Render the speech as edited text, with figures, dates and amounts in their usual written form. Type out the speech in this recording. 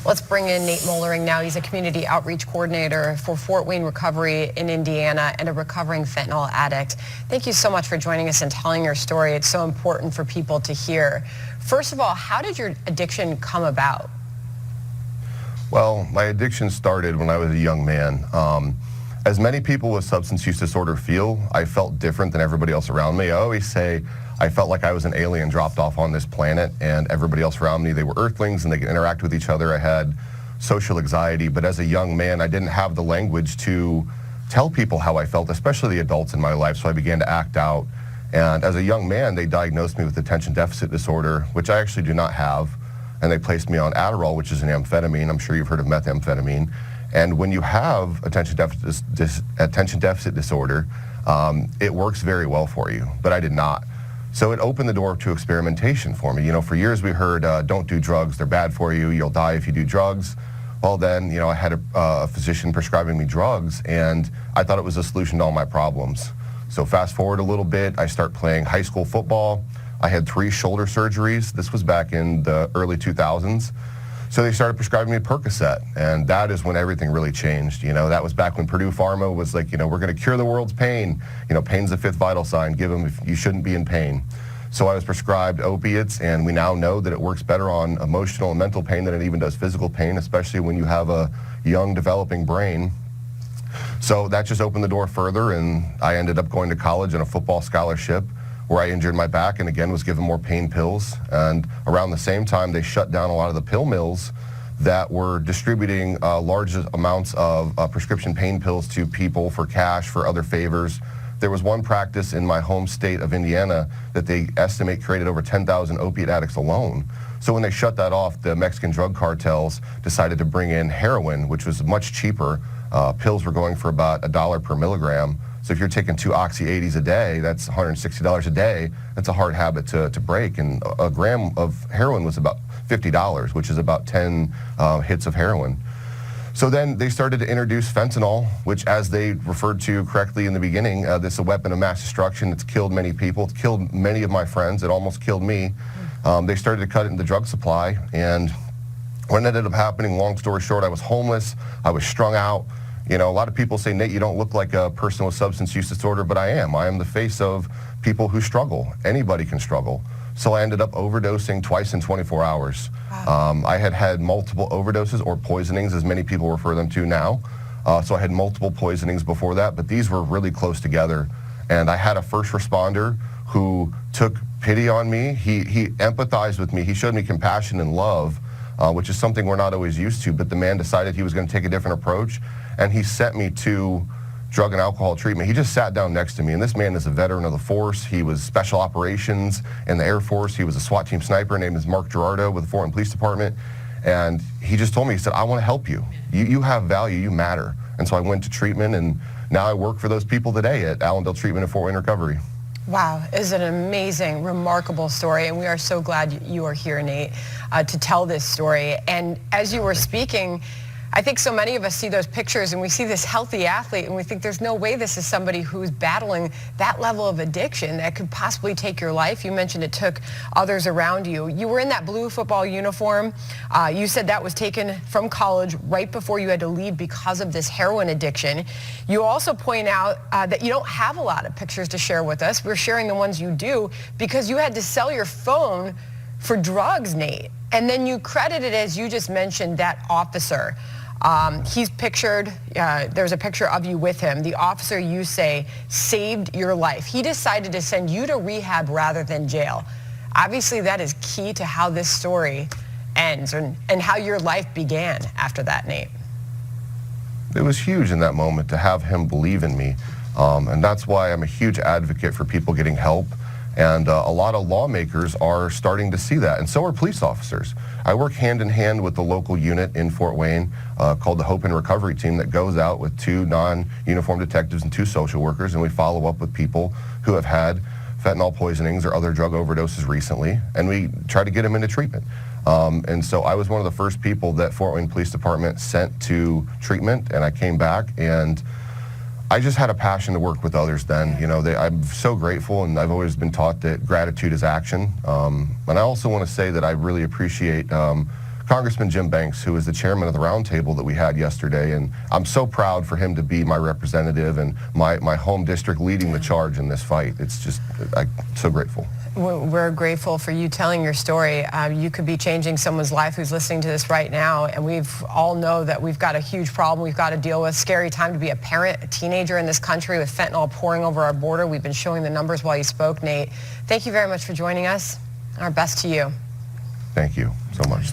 Let's bring in Nate Moellering now. He's a community outreach coordinator for Fort Wayne Recovery in Indiana and a recovering fentanyl addict. Thank you so much for joining us and telling your story. It's so important for people to hear. First of all, how did your addiction come about? Well, my addiction started when I was a young man. As many people with substance use disorder feel, I felt different than everybody else around me. I always say I felt like I was an alien dropped off on this planet, and everybody else around me, they were earthlings and they could interact with each other. I had social anxiety, but as a young man, I didn't have the language to tell people how I felt, especially the adults in my life, so I began to act out. And as a young man, they diagnosed me with attention deficit disorder, which I actually do not have, and they placed me on Adderall, which is an amphetamine. I'm sure you've heard of methamphetamine. And when you have attention deficit disorder, it works very well for you, but I did not. So it opened the door to experimentation for me. You know, for years we heard, don't do drugs, they're bad for you, you'll die if you do drugs. Well then, you know, I had a physician prescribing me drugs, and I thought it was a solution to all my problems. So fast forward a little bit, I start playing high school football. I had 3 shoulder surgeries. This was back in the early 2000s. So they started prescribing me Percocet, and that is when everything really changed. You know, that was back when Purdue Pharma was like, you know, we're going to cure the world's pain. You know, pain's the 5th vital sign. Give them if you shouldn't be in pain. So I was prescribed opiates, and we now know that it works better on emotional and mental pain than it even does physical pain, especially when you have a young developing brain. So that just opened the door further, and I ended up going to college on a football scholarship where I injured my back and again was given more pain pills. And around the same time, they shut down a lot of the pill mills that were distributing large amounts of prescription pain pills to people for cash, for other favors. There was one practice in my home state of Indiana that they estimate created over 10,000 opiate addicts alone. So when they shut that off, the Mexican drug cartels decided to bring in heroin, which was much cheaper. Pills were going for about $1 per milligram. So if you're taking 2 Oxy 80s a day, that's $160 a day. That's a hard habit to break. And a gram of heroin was about $50, which is about 10 hits of heroin. So then they started to introduce fentanyl, which, as they referred to correctly in the beginning, this is a weapon of mass destruction. It's killed many people. It's killed many of my friends. It almost killed me. They started to cut it in the drug supply. And what ended up happening, long story short, I was homeless. I was strung out. You know, a lot of people say, Nate, you don't look like a person with substance use disorder, but I am. I am the face of people who struggle. Anybody can struggle. So I ended up overdosing twice in 24 hours. Wow. I had had multiple overdoses, or poisonings, as many people refer them to now. So I had multiple poisonings before that, but these were really close together. And I had a first responder who took pity on me. He empathized with me. He showed me compassion and love, which is something we're not always used to, but the man decided he was going to take a different approach, and he sent me to drug and alcohol treatment. He just sat down next to me, and this man is a veteran of the force. He was special operations in the Air Force. He was a SWAT team sniper named is Mark Gerardo with the Fort Wayne Police Department, and he just told me, he said, I want to help you. You have value, you matter. And so I went to treatment, and now I work for those people today at Allendale Treatment and Fort Wayne Recovery. Wow, it's an amazing, remarkable story, and we are so glad you are here, Nate, to tell this story. And as you were speaking, I think so many of us see those pictures and we see this healthy athlete and we think there's no way this is somebody who's battling that level of addiction that could possibly take your life. You mentioned it took others around you. You were in that blue football uniform. You said that was taken from college right before you had to leave because of this heroin addiction. You also point out that you don't have a lot of pictures to share with us. We're sharing the ones you do because you had to sell your phone for drugs, Nate. And then you credited, as you just mentioned, that officer. He's pictured, there's a picture of you with him. The officer, you say, saved your life. He decided to send you to rehab rather than jail. Obviously, that is key to how this story ends and how your life began after that, Nate. It was huge in that moment to have him believe in me. And that's why I'm a huge advocate for people getting help. And a lot of lawmakers are starting to see that, and so are police officers. I work hand in hand with the local unit in Fort Wayne called the Hope and Recovery Team that goes out with 2 non-uniformed detectives and 2 social workers, and we follow up with people who have had fentanyl poisonings or other drug overdoses recently, and we try to get them into treatment. And so I was one of the first people that Fort Wayne Police Department sent to treatment, and I came back, and I just had a passion to work with others then. You know, I'm so grateful, and I've always been taught that gratitude is action. And I also want to say that I really appreciate Congressman Jim Banks, who is the chairman of the roundtable that we had yesterday, and I'm so proud for him to be my representative and my home district leading the charge in this fight. It's just, I'm so grateful. We're grateful for you telling your story. You could be changing someone's life who's listening to this right now, and we've all know that we've got a huge problem we've got to deal with. Scary time to be a parent, a teenager in this country with fentanyl pouring over our border. We've been showing the numbers while you spoke, Nate. Thank you very much for joining us. Our best to you. Thank you so much.